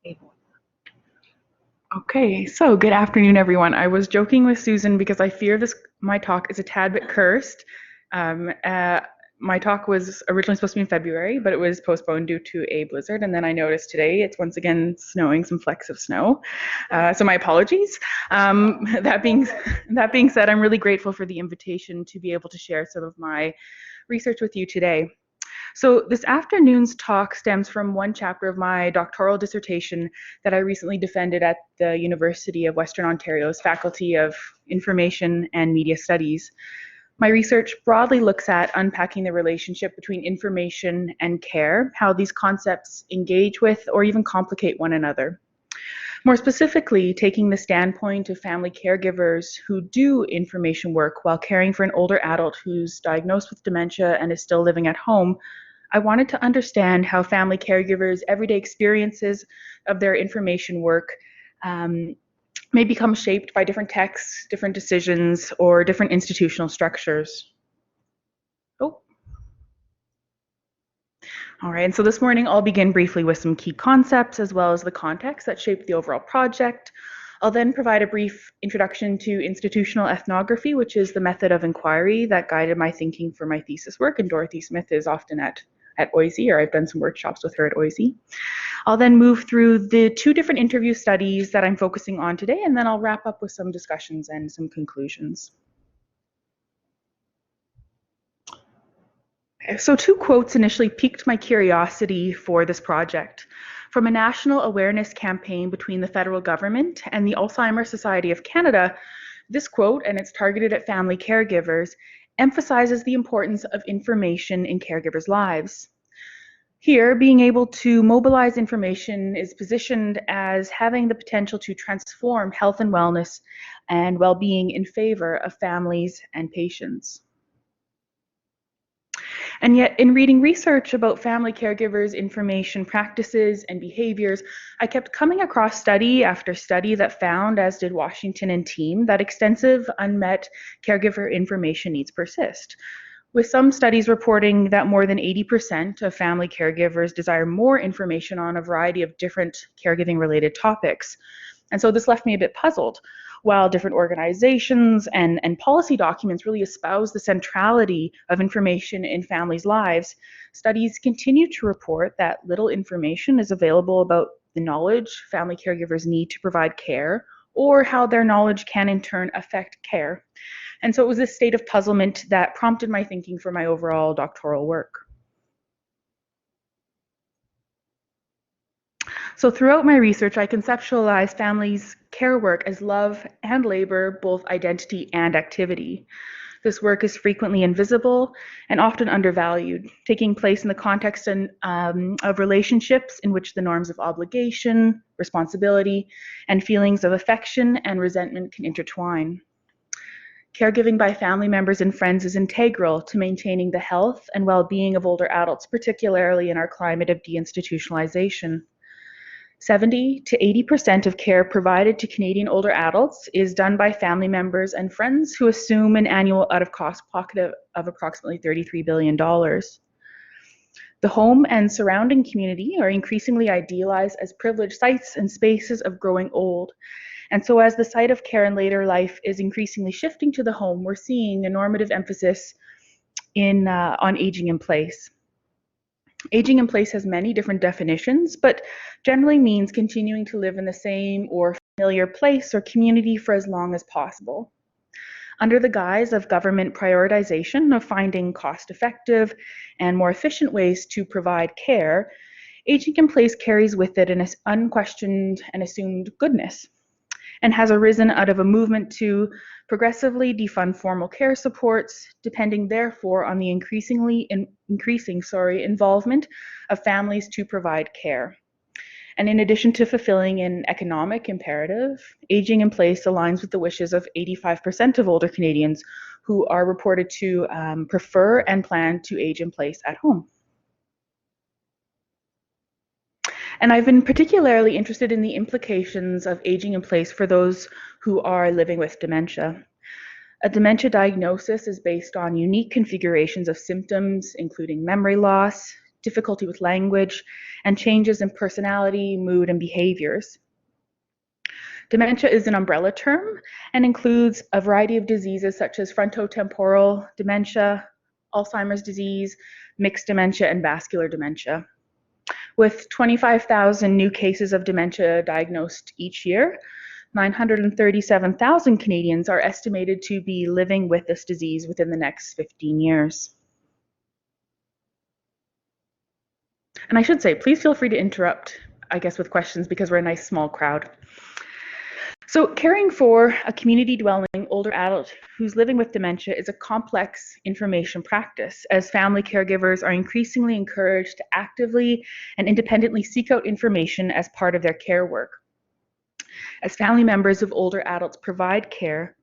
able. Okay, so good afternoon, everyone. I was joking with Susan because I fear my talk is a tad bit cursed. Um, uh, my talk was originally supposed to be in February, but it was postponed due to a blizzard. And then I noticed today it's once again snowing, some flecks of snow. So my apologies. That being said, I'm really grateful for the invitation to be able to share some of my research with you today. So this afternoon's talk stems from one chapter of my doctoral dissertation that I recently defended at the University of Western Ontario's Faculty of Information and Media Studies. My research broadly looks at unpacking the relationship between information and care, how these concepts engage with or even complicate one another. More specifically, taking the standpoint of family caregivers who do information work while caring for an older adult who's diagnosed with dementia and is still living at home, I wanted to understand how family caregivers' everyday experiences of their information work may become shaped by different texts, different decisions, or different institutional structures. Oh. All right, and so this morning I'll begin briefly with some key concepts as well as the context that shaped the overall project. I'll then provide a brief introduction to institutional ethnography, which is the method of inquiry that guided my thinking for my thesis work, and Dorothy Smith is often at OISE, or I've done some workshops with her at OISE. I'll then move through the two different interview studies that I'm focusing on today, and then I'll wrap up with some discussions and some conclusions. So two quotes initially piqued my curiosity for this project. From a national awareness campaign between the federal government and the Alzheimer's Society of Canada, this quote, and it's targeted at family caregivers, emphasizes the importance of information in caregivers' lives. Here, being able to mobilize information is positioned as having the potential to transform health and wellness and well-being in favor of families and patients. And yet, in reading research about family caregivers' information practices and behaviors, I kept coming across study after study that found, as did Washington and team, that extensive unmet caregiver information needs persist, with some studies reporting that more than 80% of family caregivers desire more information on a variety of different caregiving-related topics. And so this left me a bit puzzled. While different organizations and policy documents really espouse the centrality of information in families' lives, studies continue to report that little information is available about the knowledge family caregivers need to provide care, or how their knowledge can in turn affect care. And so it was this state of puzzlement that prompted my thinking for my overall doctoral work. So throughout my research, I conceptualized families' care work as love and labor, both identity and activity. This work is frequently invisible and often undervalued, taking place in the context of relationships in which the norms of obligation, responsibility, and feelings of affection and resentment can intertwine. Caregiving by family members and friends is integral to maintaining the health and well-being of older adults, particularly in our climate of deinstitutionalization. 70 to 80% of care provided to Canadian older adults is done by family members and friends who assume an annual out-of-cost pocket of approximately $33 billion. The home and surrounding community are increasingly idealized as privileged sites and spaces of growing old. And so as the site of care in later life is increasingly shifting to the home, we're seeing a normative emphasis on aging in place. Aging in place has many different definitions, but generally means continuing to live in the same or familiar place or community for as long as possible. Under the guise of government prioritization of finding cost-effective and more efficient ways to provide care, aging in place carries with it an unquestioned and assumed goodness, and has arisen out of a movement to progressively defund formal care supports, depending therefore on the increasing involvement of families to provide care. And in addition to fulfilling an economic imperative, aging in place aligns with the wishes of 85% of older Canadians who are reported to prefer and plan to age in place at home. And I've been particularly interested in the implications of aging in place for those who are living with dementia. A dementia diagnosis is based on unique configurations of symptoms, including memory loss, difficulty with language, and changes in personality, mood, and behaviors. Dementia is an umbrella term and includes a variety of diseases such as frontotemporal dementia, Alzheimer's disease, mixed dementia, and vascular dementia. With 25,000 new cases of dementia diagnosed each year, 937,000 Canadians are estimated to be living with this disease within the next 15 years. And I should say, please feel free to interrupt, I guess, with questions because we're a nice small crowd. So caring for a community-dwelling older adult who's living with dementia is a complex information practice, as family caregivers are increasingly encouraged to actively and independently seek out information as part of their care work. As family members of older adults provide care,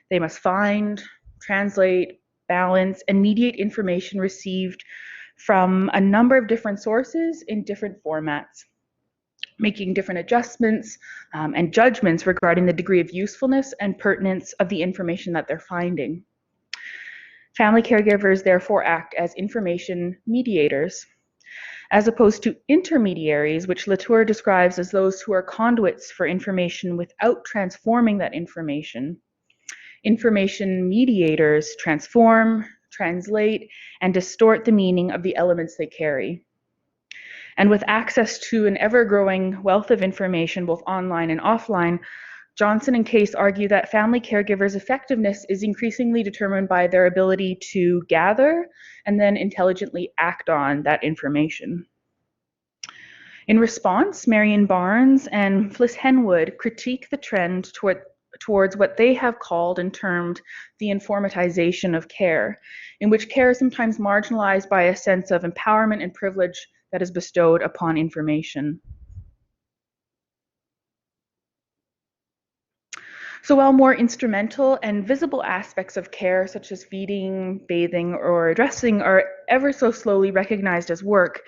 they must find, translate, balance, and mediate information received from a number of different sources in different formats, making different adjustments and judgments regarding the degree of usefulness and pertinence of the information that they're finding. Family caregivers therefore act as information mediators, as opposed to intermediaries, which Latour describes as those who are conduits for information without transforming that information. Information mediators transform, translate, and distort the meaning of the elements they carry. And with access to an ever-growing wealth of information, both online and offline, Johnson and Case argue that family caregivers' effectiveness is increasingly determined by their ability to gather and then intelligently act on that information. In response, Marion Barnes and Fliss Henwood critique the trend towards what they have called and termed the informatization of care, in which care is sometimes marginalized by a sense of empowerment and privilege that is bestowed upon information. So while more instrumental and visible aspects of care, such as feeding, bathing, or dressing, are ever so slowly recognized as work,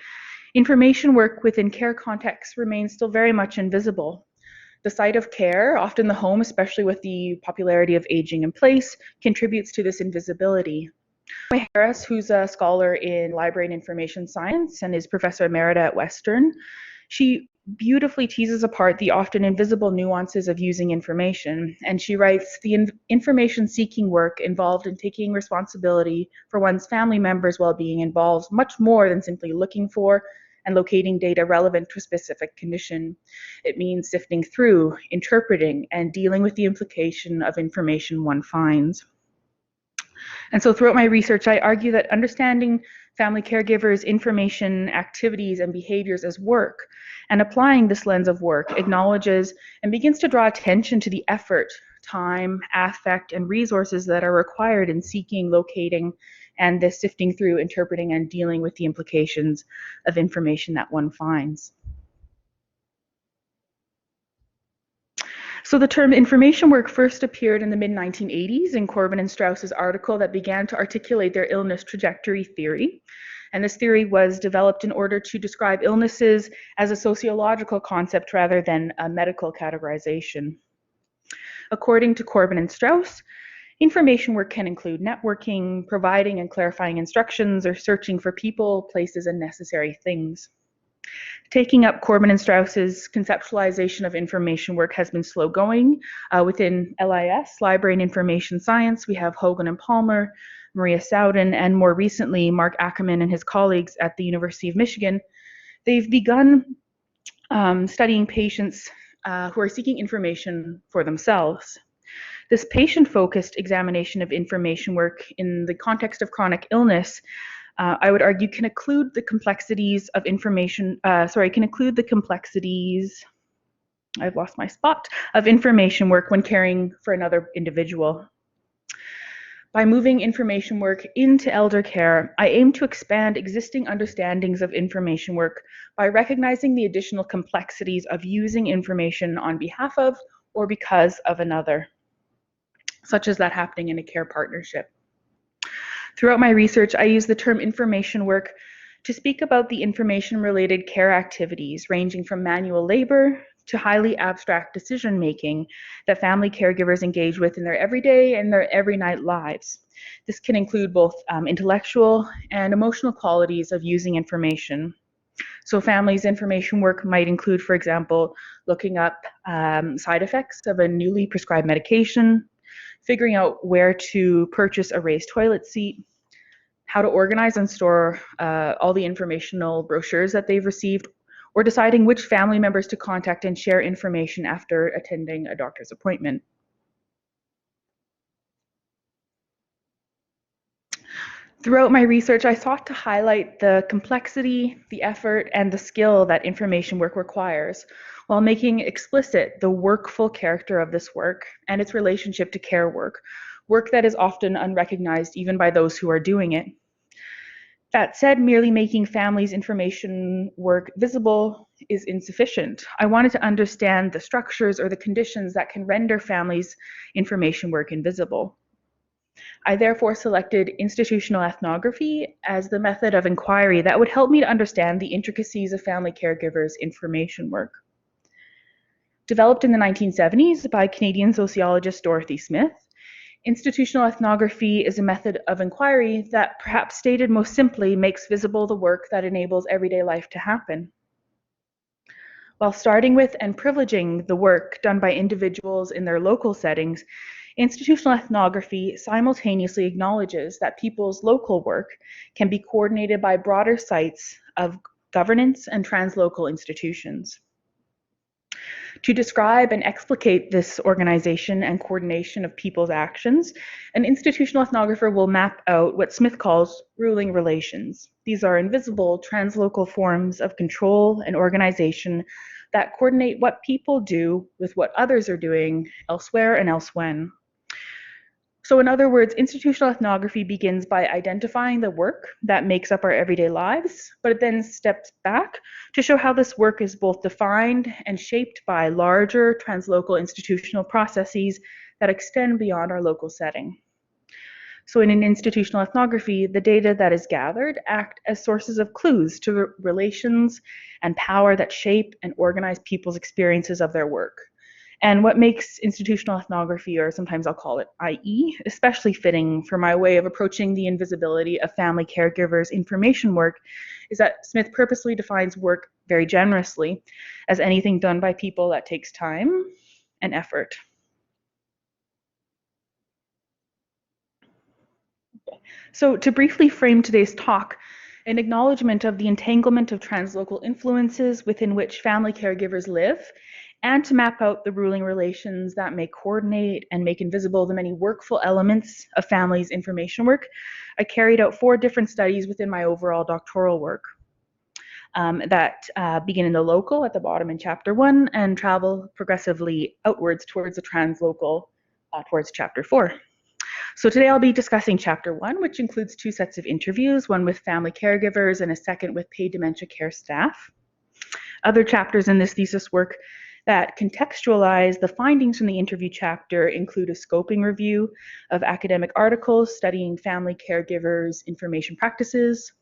information work within care contexts remains still very much invisible. The site of care, often the home, especially with the popularity of aging in place, contributes to this invisibility. Harris, who's a scholar in library and information science and is professor emerita at Western, she beautifully teases apart the often invisible nuances of using information. And she writes, the information-seeking work involved in taking responsibility for one's family members' well-being involves much more than simply looking for and locating data relevant to a specific condition. It means sifting through, interpreting, and dealing with the implication of information one finds. And so throughout my research, I argue that understanding family caregivers' information, activities, and behaviors as work, and applying this lens of work, acknowledges and begins to draw attention to the effort, time, affect, and resources that are required in seeking, locating, and this sifting through, interpreting, and dealing with the implications of information that one finds. So the term information work first appeared in the mid-1980s in Corbin and Strauss's article that began to articulate their illness trajectory theory. And this theory was developed in order to describe illnesses as a sociological concept rather than a medical categorization. According to Corbin and Strauss, information work can include networking, providing and clarifying instructions, or searching for people, places, and necessary things. Taking up Corbin and Strauss's conceptualization of information work has been slow going. Within LIS, Library and Information Science, we have Hogan and Palmer, Maria Sowden, and more recently, Mark Ackerman and his colleagues at the University of Michigan. They've begun studying patients who are seeking information for themselves. This patient-focused examination of information work in the context of chronic illness, I would argue, can include the complexities of information, I've lost my spot, of information work when caring for another individual. By moving information work into elder care, I aim to expand existing understandings of information work by recognizing the additional complexities of using information on behalf of or because of another, such as that happening in a care partnership. Throughout my research, I use the term information work to speak about the information-related care activities ranging from manual labor to highly abstract decision-making that family caregivers engage with in their everyday and their every night lives. This can include both intellectual and emotional qualities of using information. So families' information work might include, for example, looking up side effects of a newly prescribed medication, figuring out where to purchase a raised toilet seat, how to organize and store all the informational brochures that they've received, or deciding which family members to contact and share information after attending a doctor's appointment. Throughout my research, I sought to highlight the complexity, the effort, and the skill that information work requires, while making explicit the workful character of this work and its relationship to care work, work that is often unrecognized even by those who are doing it. That said, merely making families' information work visible is insufficient. I wanted to understand the structures or the conditions that can render families' information work invisible. I therefore selected institutional ethnography as the method of inquiry that would help me to understand the intricacies of family caregivers' information work. Developed in the 1970s by Canadian sociologist Dorothy Smith, institutional ethnography is a method of inquiry that, perhaps stated most simply, makes visible the work that enables everyday life to happen. While starting with and privileging the work done by individuals in their local settings, institutional ethnography simultaneously acknowledges that people's local work can be coordinated by broader sites of governance and translocal institutions. To describe and explicate this organization and coordination of people's actions, an institutional ethnographer will map out what Smith calls ruling relations. These are invisible translocal forms of control and organization that coordinate what people do with what others are doing elsewhere and elsewhen. So in other words, institutional ethnography begins by identifying the work that makes up our everyday lives, but it then steps back to show how this work is both defined and shaped by larger translocal institutional processes that extend beyond our local setting. So in an institutional ethnography, the data that is gathered act as sources of clues to relations and power that shape and organize people's experiences of their work. And what makes institutional ethnography, or sometimes I'll call it IE, especially fitting for my way of approaching the invisibility of family caregivers' information work is that Smith purposely defines work very generously as anything done by people that takes time and effort. So to briefly frame today's talk, an acknowledgement of the entanglement of translocal influences within which family caregivers live, and to map out the ruling relations that may coordinate and make invisible the many workful elements of families' information work, I carried out 4 different studies within my overall doctoral work that begin in the local at the bottom in chapter 1 and travel progressively outwards towards the translocal towards chapter 4. So today I'll be discussing chapter 1, which includes 2 sets of interviews, one with family caregivers and a second with paid dementia care staff. Other chapters in this thesis work that contextualize the findings from the interview chapter include a scoping review of academic articles studying family caregivers' information practices,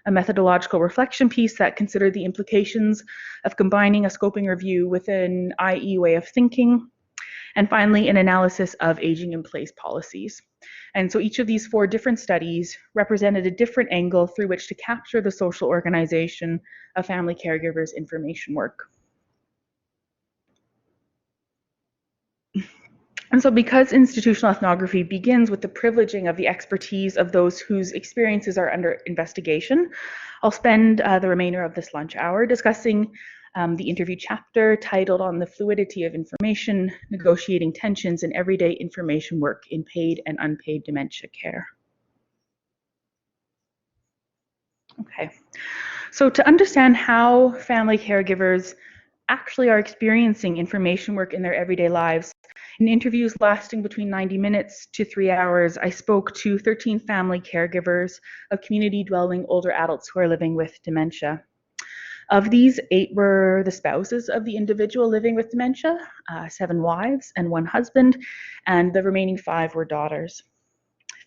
a methodological reflection piece that considered the implications of combining a scoping review with an IE way of thinking, and finally, an analysis of aging in place policies. And so each of these 4 different studies represented a different angle through which to capture the social organization of family caregivers' information work. And so because institutional ethnography begins with the privileging of the expertise of those whose experiences are under investigation, I'll spend the remainder of this lunch hour discussing the interview chapter titled On the Fluidity of Information, Negotiating Tensions in Everyday Information Work in Paid and Unpaid Dementia Care. Okay, so to understand how family caregivers actually are experiencing information work in their everyday lives, in interviews lasting between 90 minutes to 3 hours, I spoke to 13 family caregivers of community-dwelling older adults who are living with dementia. Of these, 8 were the spouses of the individual living with dementia, 7 wives and 1 husband, and the remaining 5 were daughters.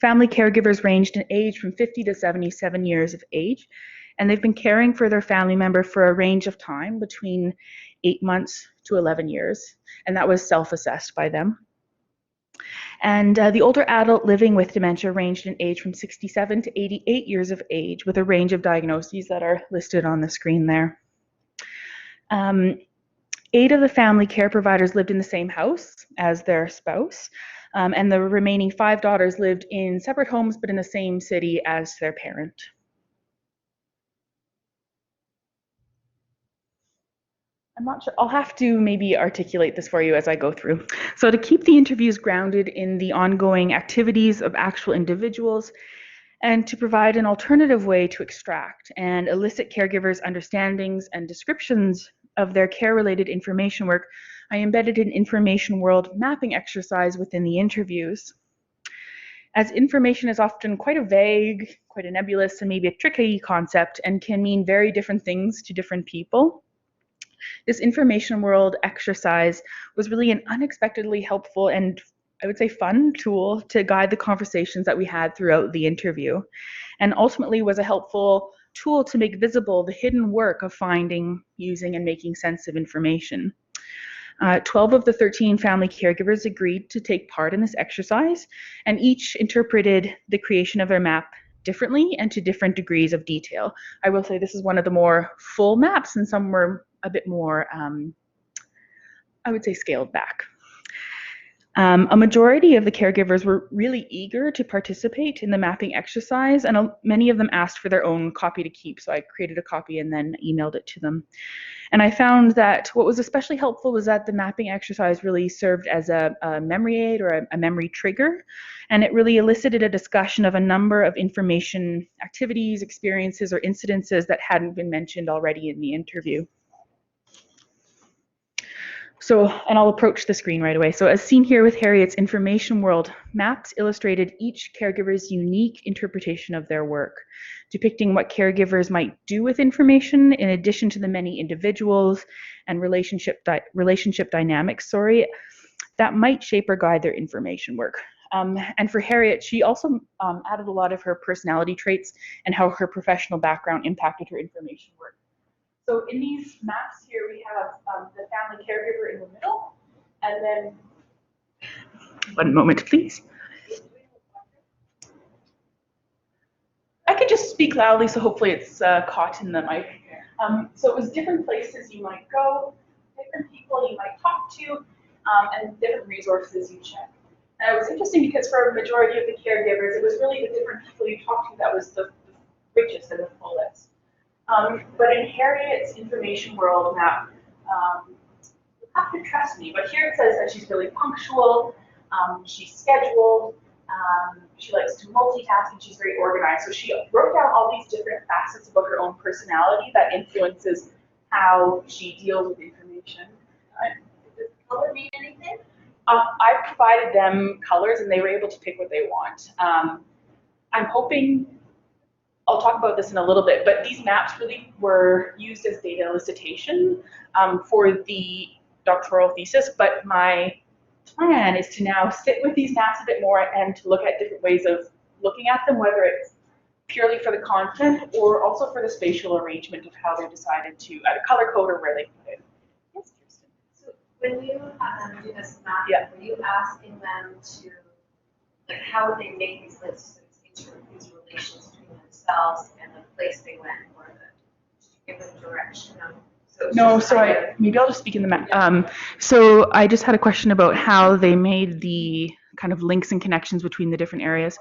Family caregivers ranged in age from 50 to 77 years of age, and they've been caring for their family member for a range of time between 8 months to 11 years, and that was self-assessed by them. And the older adult living with dementia ranged in age from 67 to 88 years of age, with a range of diagnoses that are listed on the screen there. 8 of the family care providers lived in the same house as their spouse, and the remaining 5 daughters lived in separate homes but in the same city as their parent. I'm not sure, I'll have to maybe articulate this for you as I go through. So to keep the interviews grounded in the ongoing activities of actual individuals, and to provide an alternative way to extract and elicit caregivers' understandings and descriptions of their care-related information work, I embedded an information world mapping exercise within the interviews. As information is often quite a vague, quite a nebulous, and maybe a tricky concept and can mean very different things to different people, this information world exercise was really an unexpectedly helpful and, I would say, fun tool to guide the conversations that we had throughout the interview, and ultimately was a helpful tool to make visible the hidden work of finding, using, and making sense of information. 12 of the 13 family caregivers agreed to take part in this exercise, and each interpreted the creation of their map differently and to different degrees of detail. I will say this is one of the more full maps, and some were a bit more, I would say, scaled back. A majority of the caregivers were really eager to participate in the mapping exercise, and many of them asked for their own copy to keep, so I created a copy and then emailed it to them. And I found that what was especially helpful was that the mapping exercise really served as a memory aid or a memory trigger, and it really elicited a discussion of a number of information activities, experiences, or incidences that hadn't been mentioned already in the interview. So, and I'll approach the screen right away. So as seen here with Harriet's information world, maps illustrated each caregiver's unique interpretation of their work, depicting what caregivers might do with information in addition to the many individuals and relationship dynamics, that might shape or guide their information work. And for Harriet, she also added a lot of her personality traits and how her professional background impacted her information work. So in these maps here, we have the family caregiver in the middle, and then, one moment, please. I could just speak loudly, so hopefully it's caught in the mic. So it was different places you might go, different people you might talk to, and different resources you check. And it was interesting because for a majority of the caregivers, it was really the different people you talked to that was the richest and the fullest. But in Harriet's information world map, you have to trust me, but here it says that she's really punctual, she's scheduled, she likes to multitask, and she's very organized. So she wrote down all these different facets about her own personality that influences how she deals with information. Does color mean anything? I provided them colors, and they were able to pick what they want. I'm hoping, I'll talk about this in a little bit, but these maps really were used as data elicitation for the doctoral thesis, but my plan is to now sit with these maps a bit more and to look at different ways of looking at them, whether it's purely for the content or also for the spatial arrangement of how they decided to color code or where they put it. Yes, Kirsten. So when you do this map, were you asking them to, like, how would they make these lists, these relations between themselves and the place they went, or did you give them direction on? No, so maybe I'll just speak in the map. So I just had a question about how they made the kind of links and connections between the different areas.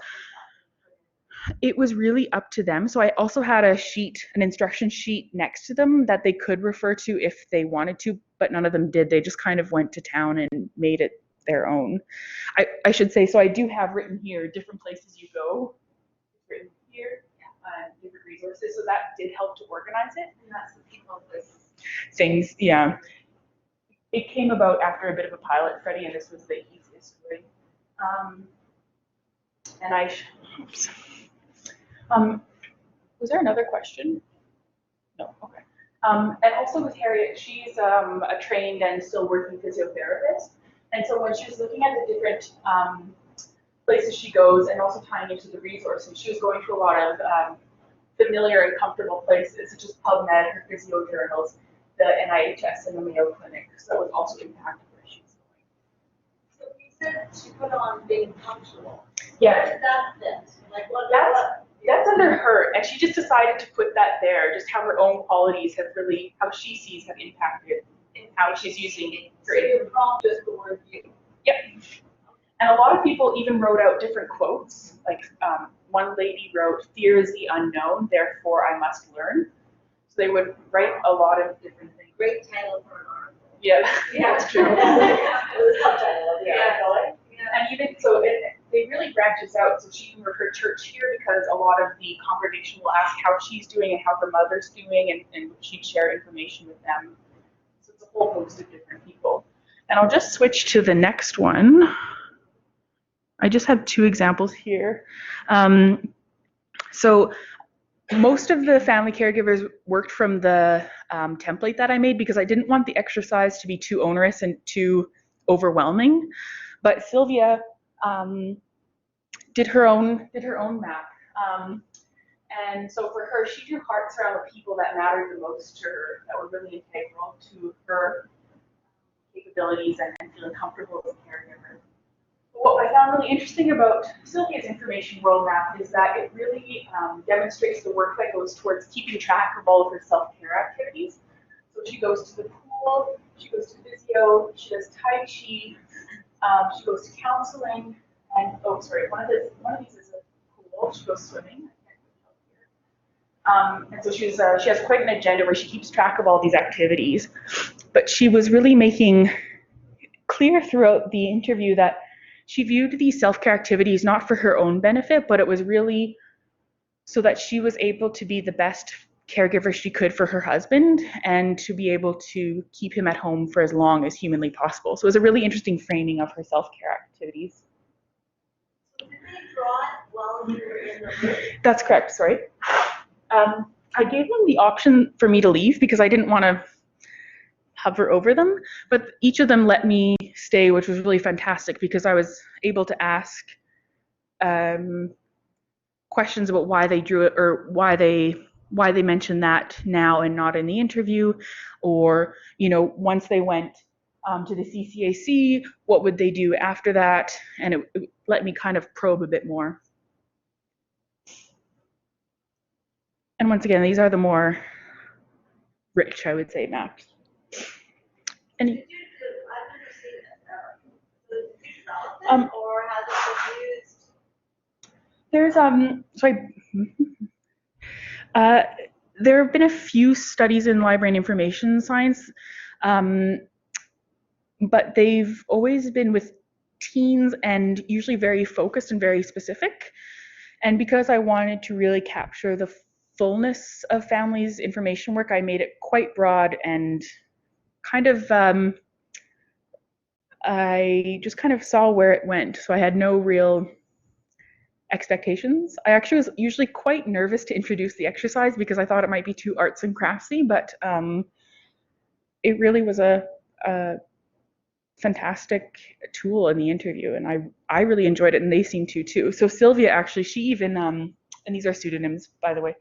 It was really up to them. So I also had a sheet, an instruction sheet next to them that they could refer to if they wanted to, but none of them did. They just kind of went to town and made it their own. I should say, so I do have written here different places you go. It's written here, different resources. So that did help to organize it. And that's the people with things, yeah. It came about after a bit of a pilot, Freddie, and this was the easiest way. And I, oops. Was there another question? No, okay. And also with Harriet, she's a trained and still working physiotherapist. And so when she was looking at the different places she goes and also tying into the resources, she was going to a lot of familiar and comfortable places, such as PubMed, her physio journals, the NIHS, and the Mayo Clinic. So it was also impacted where she's going. So you said she put on being punctual. Yeah. Where did that fit? Like That's under her, and she just decided to put that there, just how her own qualities have really, how she sees have impacted in how she's using her. So your prompt is the word you. Yep. And a lot of people even wrote out different quotes. Like one lady wrote, "Fear is the unknown, therefore I must learn." So they would write a lot of different things. Great title for an article. Yeah, that's true. Yeah. And even so, they really branch this out. So she can her church here because a lot of the congregation will ask how she's doing and how her mother's doing, and she'd share information with them. So it's a whole host of different people. And I'll just switch to the next one. I just have two examples here. So most of the family caregivers worked from the template that I made because I didn't want the exercise to be too onerous and too overwhelming. But Sylvia did her own map. And so for her, she drew hearts around the people that mattered the most to her, that were really integral to her capabilities and feeling comfortable as a caregiver. What I found really interesting about Sylvia's information world map is that it really demonstrates the work that goes towards keeping track of all of her self-care activities. So she goes to the pool, she goes to physio, she does Tai Chi, she goes to counseling, and one of these is a pool. She goes swimming. And so she has quite an agenda where she keeps track of all these activities. But she was really making clear throughout the interview that she viewed these self-care activities not for her own benefit, but it was really so that she was able to be the best caregiver she could for her husband and to be able to keep him at home for as long as humanly possible. So it was a really interesting framing of her self-care activities. Did they draw it while you were in the room? That's correct, sorry. I gave them the option for me to leave because I didn't want to hover over them, but each of them let me stay, which was really fantastic because I was able to ask questions about why they drew it or why they mentioned that now and not in the interview, or once they went to the CCAC, what would they do after that, and it let me kind of probe a bit more. And once again, these are the more rich, I would say, maps. And I've never seen it. Or has it been used? There's there have been a few studies in library and information science, but they've always been with teens and usually very focused and very specific. And because I wanted to really capture the fullness of families' information work, I made it quite broad and kind of I just kind of saw where it went. So I had no real expectations. I actually was usually quite nervous to introduce the exercise because I thought it might be too arts and craftsy, but it really was a fantastic tool in the interview, and I really enjoyed it, and they seemed to too. So Sylvia actually, she even, and these are pseudonyms, by the way,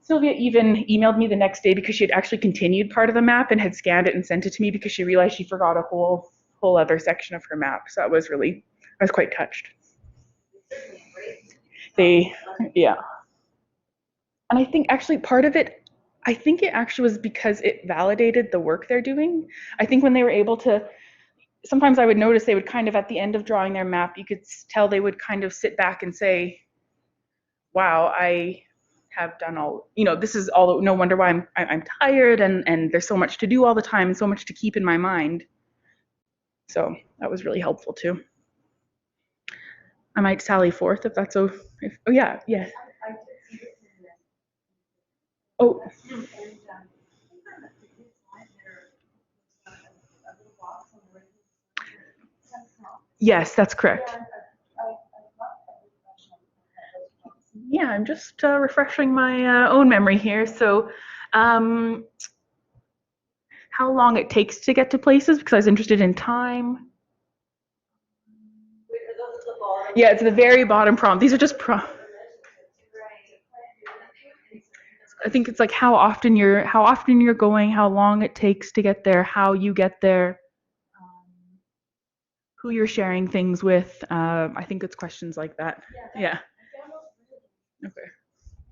Sylvia even emailed me the next day because she had actually continued part of the map and had scanned it and sent it to me because she realized she forgot a whole other section of her map. So that was really, I was quite touched. Yeah. And I think actually part of it, I think it actually was because it validated the work they're doing. I think when they were able to, sometimes I would notice they would kind of at the end of drawing their map, you could tell they would kind of sit back and say, wow, I have done all, this is all, no wonder why I'm tired and there's so much to do all the time and so much to keep in my mind. So that was really helpful too. I might sally forth if that's oh yeah, yes. Oh. Yes, that's correct. Yeah, I'm just refreshing my own memory here. So, how long it takes to get to places, because I was interested in time. Yeah, it's the very bottom prompt. These are just prompts. I think it's like how often you're going, how long it takes to get there, how you get there, who you're sharing things with. I think it's questions like that. Yeah. Okay.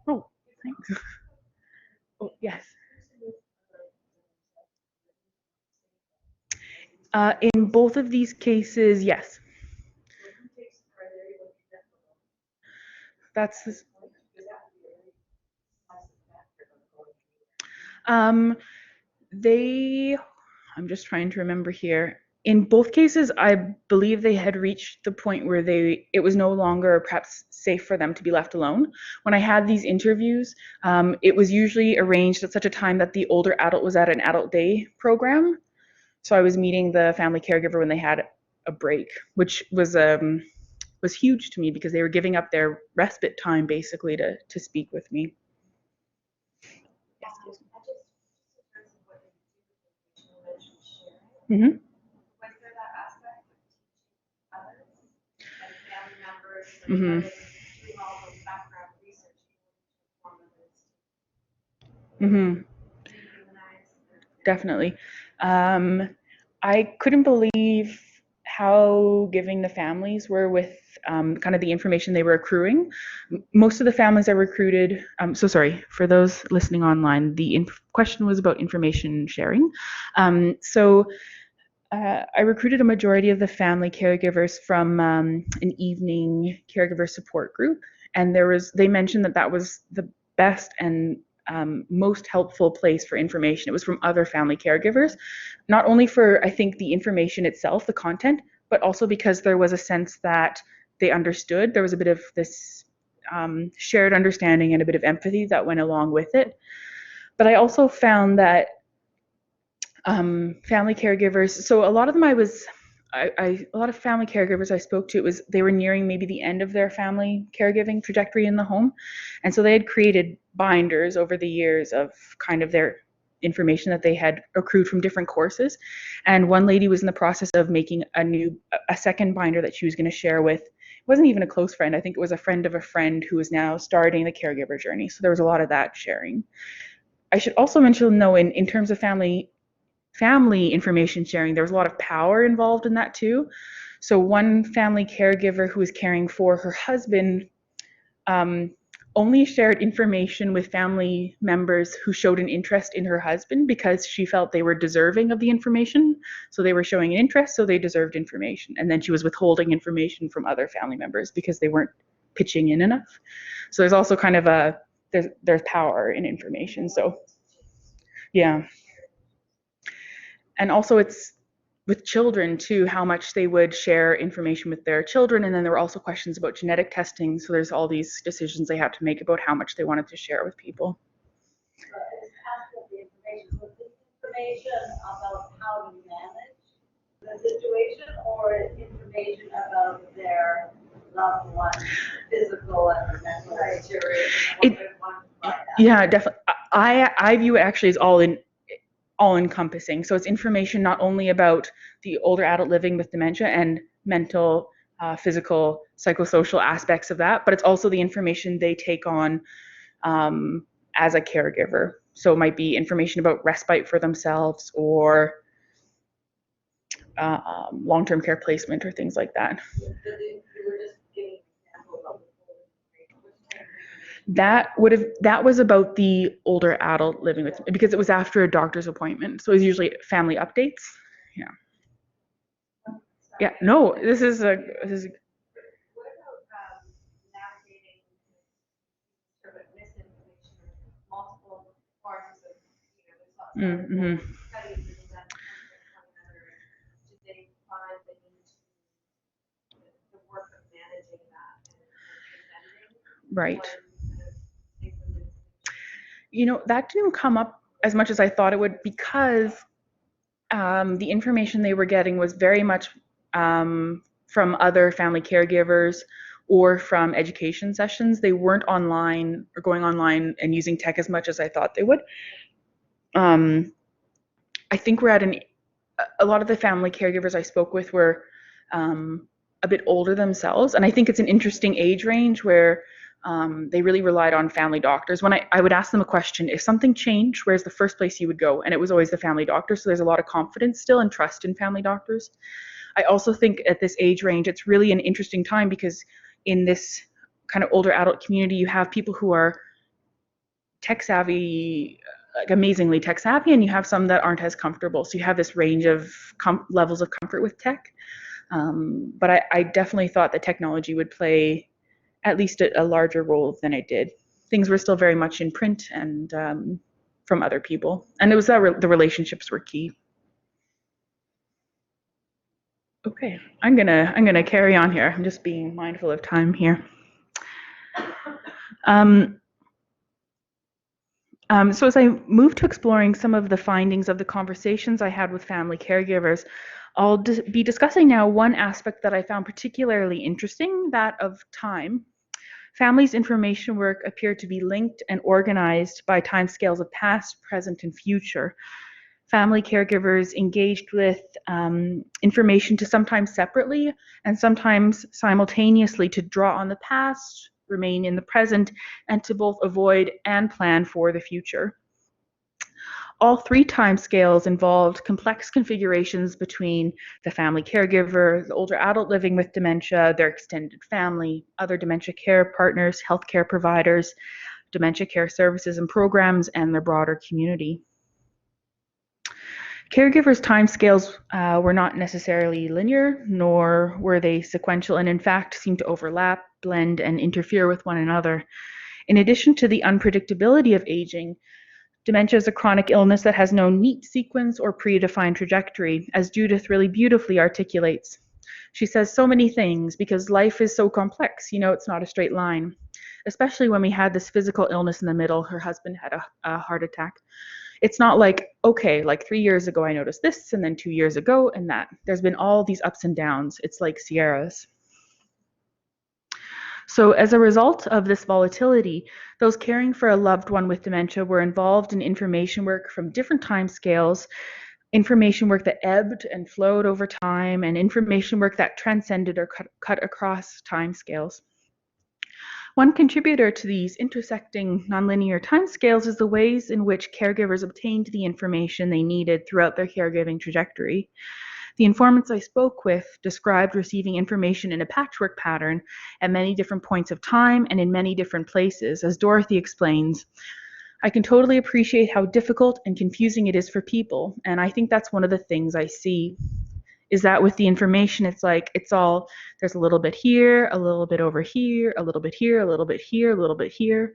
Oh, thanks. Oh, yes. In both of these cases, yes. That's they, I'm just trying to remember here. In both cases, I believe they had reached the point where it was no longer perhaps safe for them to be left alone. When I had these interviews, it was usually arranged at such a time that the older adult was at an adult day program. So I was meeting the family caregiver when they had a break, which was huge to me because they were giving up their respite time basically to speak with me. Mm-hmm. Mm-hmm. Mm-hmm. Definitely. I couldn't believe how giving the families were with kind of the information they were accruing. Most of the families I recruited, so sorry, for those listening online, the question was about information sharing. I recruited a majority of the family caregivers from an evening caregiver support group, and they mentioned that was the best and most helpful place for information. It was from other family caregivers, not only for, I think, the information itself, the content, but also because there was a sense that they understood. There was a bit of this shared understanding and a bit of empathy that went along with it. But I also found that family caregivers, so a lot of them a lot of family caregivers I spoke to, they were nearing maybe the end of their family caregiving trajectory in the home. And so they had created binders over the years of kind of their information that they had accrued from different courses. And one lady was in the process of making a second binder that she was going to share with, it wasn't even a close friend. I think it was a friend of a friend who was now starting the caregiver journey. So there was a lot of that sharing. I should also mention, though, in terms of family information sharing, there was a lot of power involved in that too. So one family caregiver who was caring for her husband only shared information with family members who showed an interest in her husband because she felt they were deserving of the information. So they were showing an interest, so they deserved information. And then she was withholding information from other family members because they weren't pitching in enough. So there's also kind of there's power in information. So yeah. And also it's with children too, how much they would share information with their children. And then there were also questions about genetic testing. So there's all these decisions they had to make about how much they wanted to share with people. Information about how to manage the situation or information about their loved one, physical and mental deterioration? Yeah, definitely. I view it actually as all encompassing. So it's information not only about the older adult living with dementia and mental, physical, psychosocial aspects of that, but it's also the information they take on as a caregiver. So it might be information about respite for themselves or long-term care placement or things like that. That was about the older adult living with, because it was after a doctor's appointment. So it was usually family updates. Yeah. Yeah. No, this is What about navigating sort of misinformation or multiple forms of, there's lots of studies that are done one another. Did they find the need to the work of managing that and preventing? Right. That didn't come up as much as I thought it would because the information they were getting was very much from other family caregivers or from education sessions. They weren't online or going online and using tech as much as I thought they would. I think we're at a lot of the family caregivers I spoke with were a bit older themselves, and I think it's an interesting age range where They really relied on family doctors. When I would ask them a question, if something changed, where's the first place you would go? And it was always the family doctor. So there's a lot of confidence still and trust in family doctors. I also think at this age range, it's really an interesting time because in this kind of older adult community, you have people who are tech savvy, like amazingly tech savvy, and you have some that aren't as comfortable. So you have this range of levels of comfort with tech. But I definitely thought that technology would play at least a larger role than it did. Things were still very much in print and from other people, and it was that the relationships were key. Okay, I'm gonna carry on here. I'm just being mindful of time here. So as I move to exploring some of the findings of the conversations I had with family caregivers, I'll be discussing now one aspect that I found particularly interesting, that of time. Families' information work appeared to be linked and organized by timescales of past, present, and future. Family caregivers engaged with information to sometimes separately and sometimes simultaneously to draw on the past, remain in the present, and to both avoid and plan for the future. All three timescales involved complex configurations between the family caregiver, the older adult living with dementia, their extended family, other dementia care partners, healthcare providers, dementia care services and programs, and their broader community. Caregivers' timescales were not necessarily linear, nor were they sequential, and in fact seemed to overlap, blend, and interfere with one another. In addition to the unpredictability of aging, dementia is a chronic illness that has no neat sequence or predefined trajectory, as Judith really beautifully articulates. She says so many things because life is so complex, it's not a straight line, especially when we had this physical illness in the middle. Her husband had a heart attack. It's not like, okay, like 3 years ago I noticed this, and then 2 years ago and that. There's been all these ups and downs. It's like Sierras. So as a result of this volatility, those caring for a loved one with dementia were involved in information work from different time scales, information work that ebbed and flowed over time, and information work that transcended or cut across time scales. One contributor to these intersecting nonlinear timescales is the ways in which caregivers obtained the information they needed throughout their caregiving trajectory. The informants I spoke with described receiving information in a patchwork pattern at many different points of time and in many different places. As Dorothy explains, I can totally appreciate how difficult and confusing it is for people, and I think that's one of the things I see. Is that with the information, it's like, there's a little bit here, a little bit over here, a little bit here, a little bit here, a little bit here.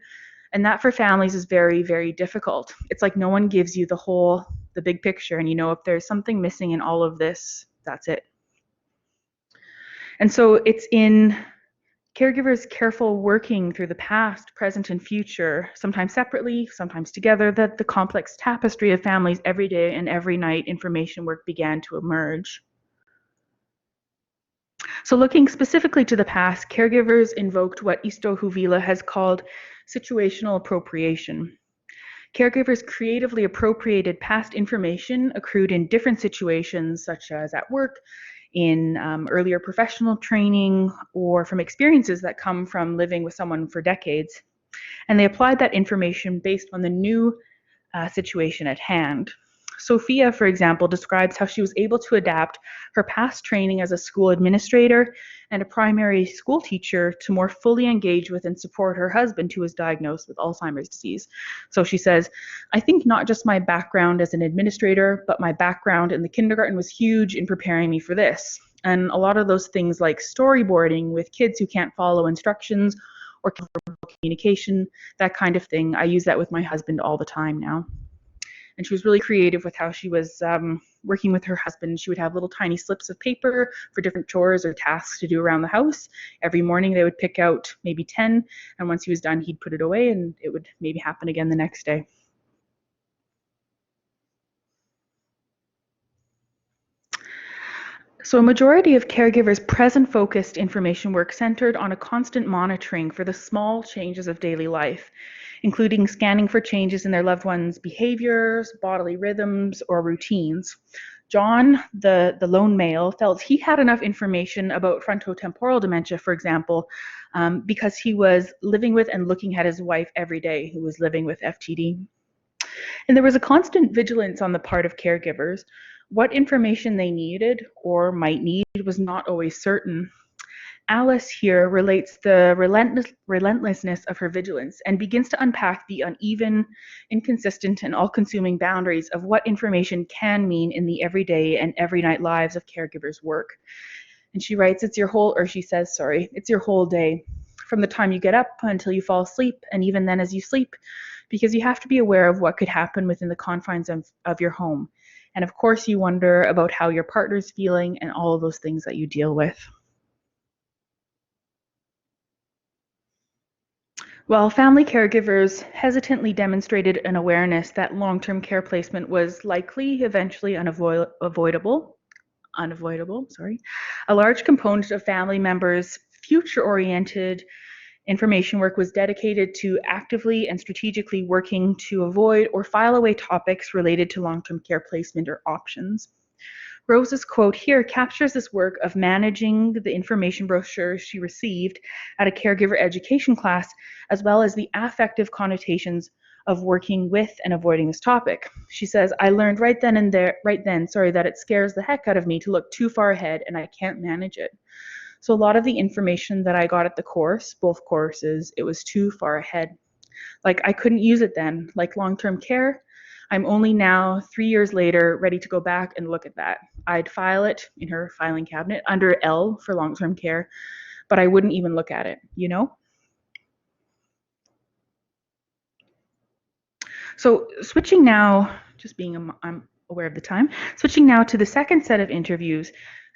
And that for families is very, very difficult. It's like no one gives you the big picture. And if there's something missing in all of this, that's it. And so it's in caregivers' careful working through the past, present, and future, sometimes separately, sometimes together, that the complex tapestry of families' every day and every night information work began to emerge. So looking specifically to the past, caregivers invoked what Isto Huvila has called situational appropriation. Caregivers creatively appropriated past information accrued in different situations, such as at work, in earlier professional training, or from experiences that come from living with someone for decades. And they applied that information based on the new situation at hand. Sophia, for example, describes how she was able to adapt her past training as a school administrator and a primary school teacher to more fully engage with and support her husband, who was diagnosed with Alzheimer's disease. So she says, I think not just my background as an administrator, but my background in the kindergarten was huge in preparing me for this. And a lot of those things like storyboarding with kids who can't follow instructions or communication, that kind of thing, I use that with my husband all the time now. And she was really creative with how she was working with her husband. She would have little tiny slips of paper for different chores or tasks to do around the house. Every morning they would pick out maybe 10, and once he was done, he'd put it away, and it would maybe happen again the next day. So a majority of caregivers' present-focused information work centered on a constant monitoring for the small changes of daily life, including scanning for changes in their loved ones' behaviors, bodily rhythms, or routines. John, the lone male, felt he had enough information about frontotemporal dementia, for example, because he was living with and looking at his wife every day, who was living with FTD. And there was a constant vigilance on the part of caregivers. What information they needed or might need was not always certain. Alice here relates the relentlessness of her vigilance and begins to unpack the uneven, inconsistent, and all-consuming boundaries of what information can mean in the everyday and every night lives of caregivers' work. And she writes, she says, it's your whole day, from the time you get up until you fall asleep, and even then as you sleep, because you have to be aware of what could happen within the confines of your home. And of course, you wonder about how your partner's feeling and all of those things that you deal with. While family caregivers hesitantly demonstrated an awareness that long-term care placement was likely eventually unavoidable, a large component of family members' future-oriented information work was dedicated to actively and strategically working to avoid or file away topics related to long-term care placement or options. Rose's quote here captures this work of managing the information brochure she received at a caregiver education class, as well as the affective connotations of working with and avoiding this topic. She says, I learned right then that it scares the heck out of me to look too far ahead and I can't manage it. So a lot of the information that I got at the course, both courses, it was too far ahead. Like I couldn't use it then, like long-term care. I'm only now 3 years later ready to go back and look at that. I'd file it in her filing cabinet under L for long-term care, but I wouldn't even look at it, you know? So switching now, I'm aware of the time, switching now to the second set of interviews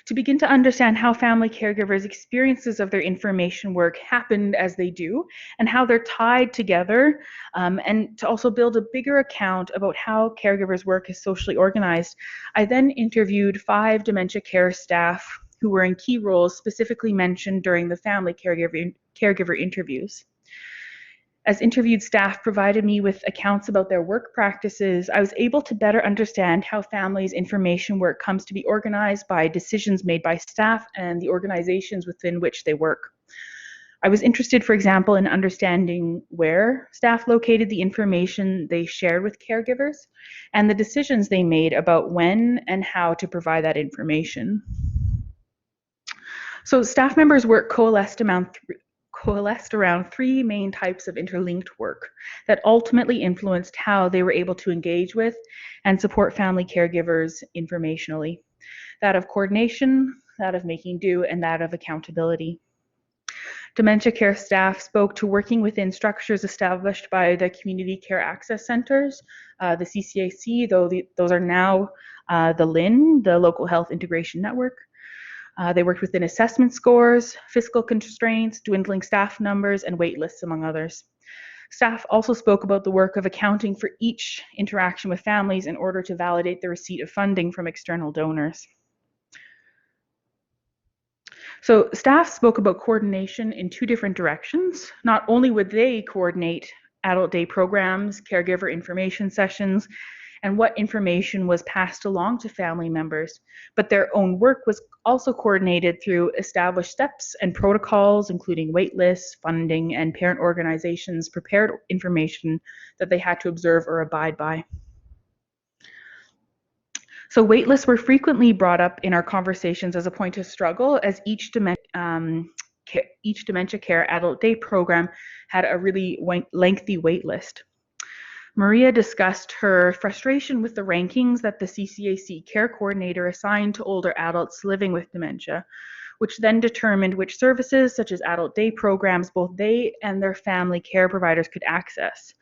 to begin to understand how family caregivers' experiences of their information work happened as they do and how they're tied together, and to also build a bigger account about how caregivers' work is socially organized. I then interviewed 5 dementia care staff who were in key roles specifically mentioned during the family caregiver interviews. As interviewed staff provided me with accounts about their work practices, I was able to better understand how families' information work comes to be organized by decisions made by staff and the organizations within which they work. I was interested, for example, in understanding where staff located the information they shared with caregivers and the decisions they made about when and how to provide that information. So staff members' work coalesced around 3 main types of interlinked work that ultimately influenced how they were able to engage with and support family caregivers informationally. That of coordination, that of making do, and that of accountability. Dementia care staff spoke to working within structures established by the Community Care Access Centers, the CCAC, those are now the LIN, the Local Health Integration Network. They worked within assessment scores, fiscal constraints, dwindling staff numbers, and wait lists, among others. Staff also spoke about the work of accounting for each interaction with families in order to validate the receipt of funding from external donors. So staff spoke about coordination in 2 different directions. Not only would they coordinate adult day programs, caregiver information sessions, and what information was passed along to family members, but their own work was also coordinated through established steps and protocols, including wait lists, funding, and parent organizations prepared information that they had to observe or abide by. So wait lists were frequently brought up in our conversations as a point of struggle, as each dementia care adult day program had a really lengthy wait list. Maria discussed her frustration with the rankings that the CCAC care coordinator assigned to older adults living with dementia, which then determined which services, such as adult day programs, both they and their family care providers could access,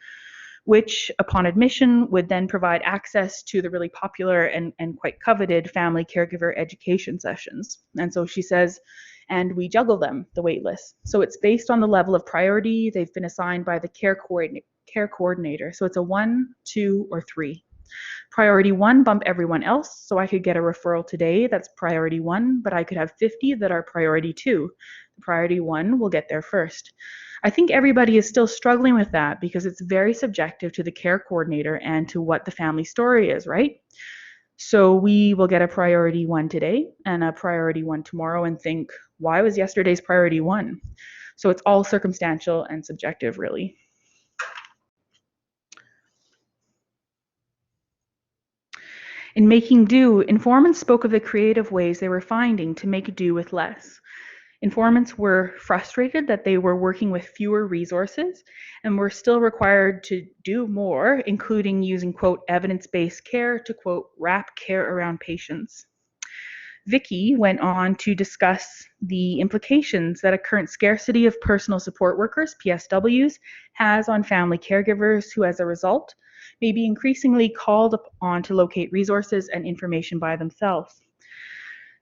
which, upon admission, would then provide access to the really popular and quite coveted family caregiver education sessions. And so she says, and we juggle them, the wait list. So it's based on the level of priority they've been assigned by the care coordinator. So it's a 1, 2, or 3. Priority 1, bump everyone else. So I could get a referral today, that's priority 1, but I could have 50 that are priority 2. The priority 1 will get there first. I think everybody is still struggling with that because it's very subjective to the care coordinator and to what the family story is, right? So we will get a priority 1 today and a priority 1 tomorrow and think, why was yesterday's priority 1? So it's all circumstantial and subjective, really. In making do, informants spoke of the creative ways they were finding to make do with less. Informants were frustrated that they were working with fewer resources and were still required to do more, including using, quote, evidence-based care to, quote, wrap care around patients. Vicky went on to discuss the implications that a current scarcity of personal support workers, PSWs, has on family caregivers who, as a result, may be increasingly called upon to locate resources and information by themselves.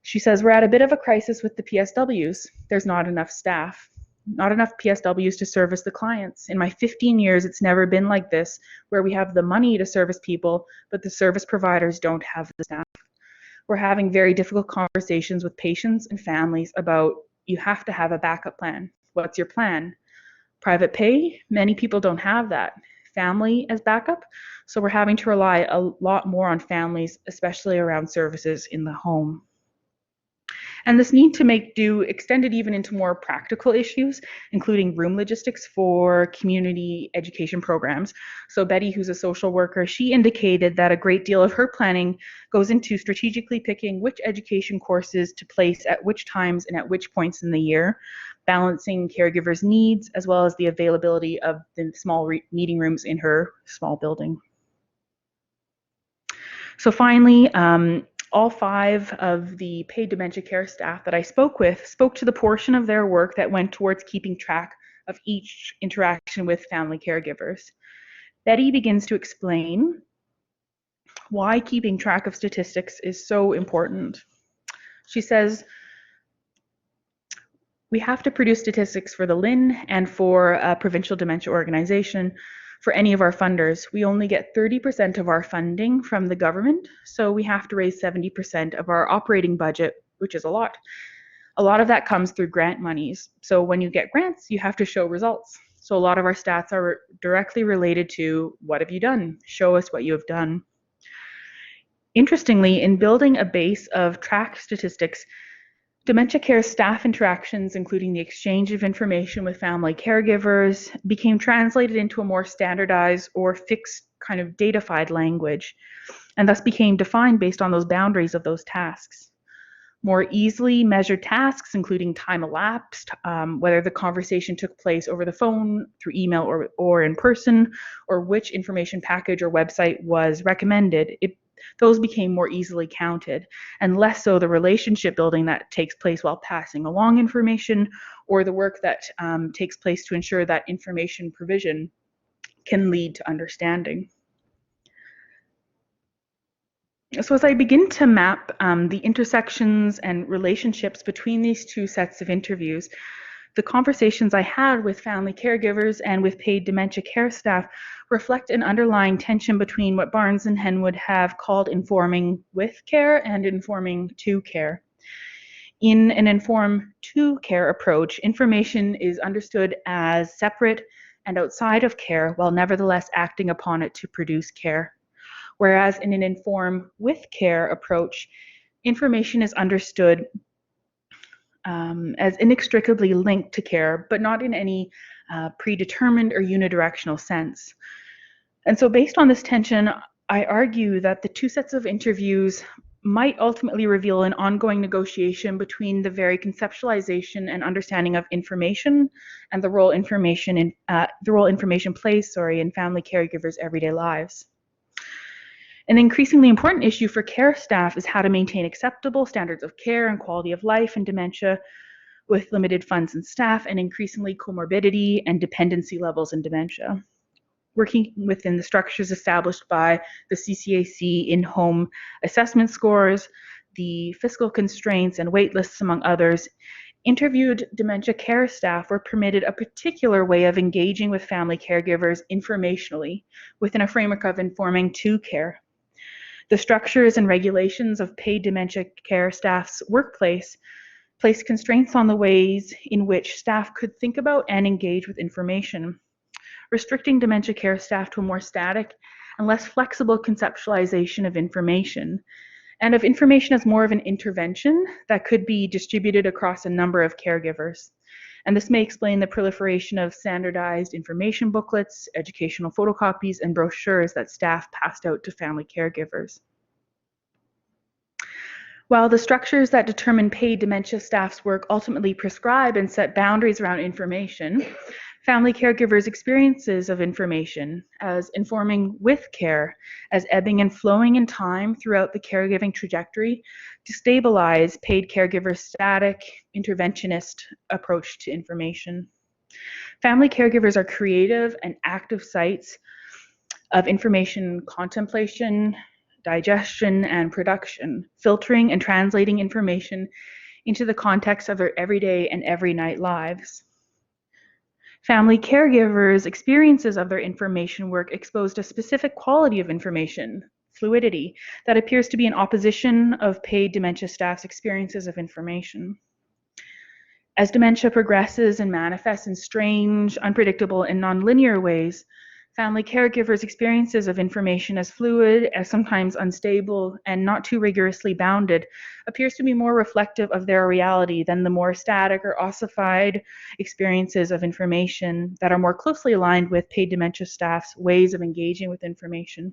She says, we're at a bit of a crisis with the PSWs. There's not enough staff, not enough PSWs to service the clients. In my 15 years, it's never been like this, where we have the money to service people, but the service providers don't have the staff. We're having very difficult conversations with patients and families about, you have to have a backup plan. What's your plan? Private pay? Many people don't have that. Family as backup? So we're having to rely a lot more on families, especially around services in the home. And this need to make do extended even into more practical issues, including room logistics for community education programs. So Betty, who's a social worker, she indicated that a great deal of her planning goes into strategically picking which education courses to place at which times and at which points in the year, balancing caregivers' needs as well as the availability of the small meeting rooms in her small building. So finally, all 5 of the paid dementia care staff that I spoke with spoke to the portion of their work that went towards keeping track of each interaction with family caregivers. Betty begins to explain why keeping track of statistics is so important. She says, we have to produce statistics for the LIN and for a provincial dementia organization. For any of our funders, we only get 30% of our funding from the government, so we have to raise 70% of our operating budget, which is a lot. A lot of that comes through grant monies. So when you get grants, you have to show results. So a lot of our stats are directly related to, what have you done? Show us what you have done. Interestingly, in building a base of track statistics, dementia care staff interactions, including the exchange of information with family caregivers, became translated into a more standardized or fixed kind of datafied language, and thus became defined based on those boundaries of those tasks. More easily measured tasks, including time elapsed, whether the conversation took place over the phone, through email, or in person, or which information package or website was recommended, those became more easily counted, and less so the relationship building that takes place while passing along information, or the work that takes place to ensure that information provision can lead to understanding. So as I begin to map the intersections and relationships between these 2 sets of interviews, the conversations I had with family caregivers and with paid dementia care staff reflect an underlying tension between what Barnes and Hen would have called informing with care and informing to care. In an inform to care approach, information is understood as separate and outside of care, while nevertheless acting upon it to produce care. Whereas in an inform with care approach, information is understood as inextricably linked to care, but not in any predetermined or unidirectional sense. And so based on this tension, I argue that the 2 sets of interviews might ultimately reveal an ongoing negotiation between the very conceptualization and understanding of information and the role information plays in family caregivers' everyday lives. An increasingly important issue for care staff is how to maintain acceptable standards of care and quality of life in dementia with limited funds and staff, and increasingly comorbidity and dependency levels in dementia. Working within the structures established by the CCAC in-home assessment scores, the fiscal constraints and wait lists, among others, interviewed dementia care staff were permitted a particular way of engaging with family caregivers informationally within a framework of informing to care. The structures and regulations of paid dementia care staff's workplace placed constraints on the ways in which staff could think about and engage with information, restricting dementia care staff to a more static and less flexible conceptualization of information, and of information as more of an intervention that could be distributed across a number of caregivers. And this may explain the proliferation of standardized information booklets, educational photocopies, and brochures that staff passed out to family caregivers. While the structures that determine paid dementia staff's work ultimately prescribe and set boundaries around information, family caregivers' experiences of information as informing with care, as ebbing and flowing in time throughout the caregiving trajectory to stabilize paid caregivers' static, interventionist approach to information. Family caregivers are creative and active sites of information contemplation, digestion, and production, filtering and translating information into the context of their everyday and every night lives. Family caregivers' experiences of their information work exposed a specific quality of information, fluidity, that appears to be in opposition of paid dementia staff's experiences of information. As dementia progresses and manifests in strange, unpredictable, and nonlinear ways, family caregivers' experiences of information as fluid, as sometimes unstable, and not too rigorously bounded, appears to be more reflective of their reality than the more static or ossified experiences of information that are more closely aligned with paid dementia staff's ways of engaging with information.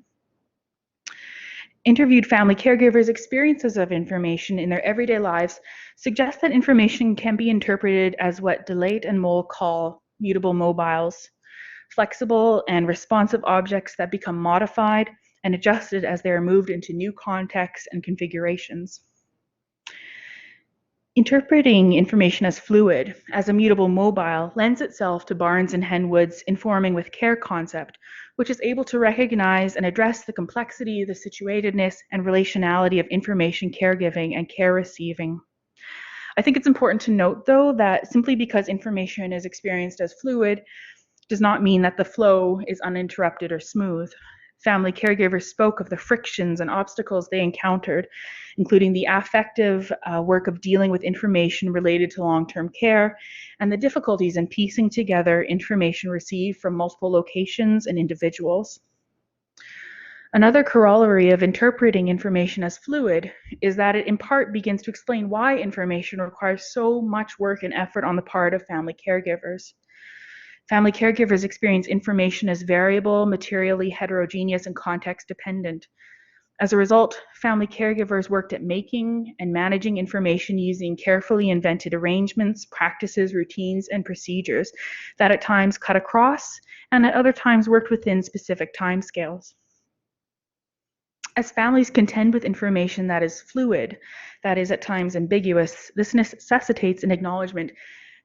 Interviewed family caregivers' experiences of information in their everyday lives suggest that information can be interpreted as what Delate and Moll call mutable mobiles, flexible and responsive objects that become modified and adjusted as they are moved into new contexts and configurations. Interpreting information as fluid, as a mutable mobile, lends itself to Barnes and Henwood's informing with care concept, which is able to recognize and address the complexity, the situatedness, and relationality of information caregiving and care receiving. I think it's important to note, though, that simply because information is experienced as fluid does not mean that the flow is uninterrupted or smooth. Family caregivers spoke of the frictions and obstacles they encountered, including the affective work of dealing with information related to long-term care and the difficulties in piecing together information received from multiple locations and individuals. Another corollary of interpreting information as fluid is that it in part begins to explain why information requires so much work and effort on the part of family caregivers. Family caregivers experience information as variable, materially heterogeneous, and context dependent. As a result, family caregivers worked at making and managing information using carefully invented arrangements, practices, routines, and procedures that at times cut across and at other times worked within specific timescales. As families contend with information that is fluid, that is at times ambiguous, this necessitates an acknowledgement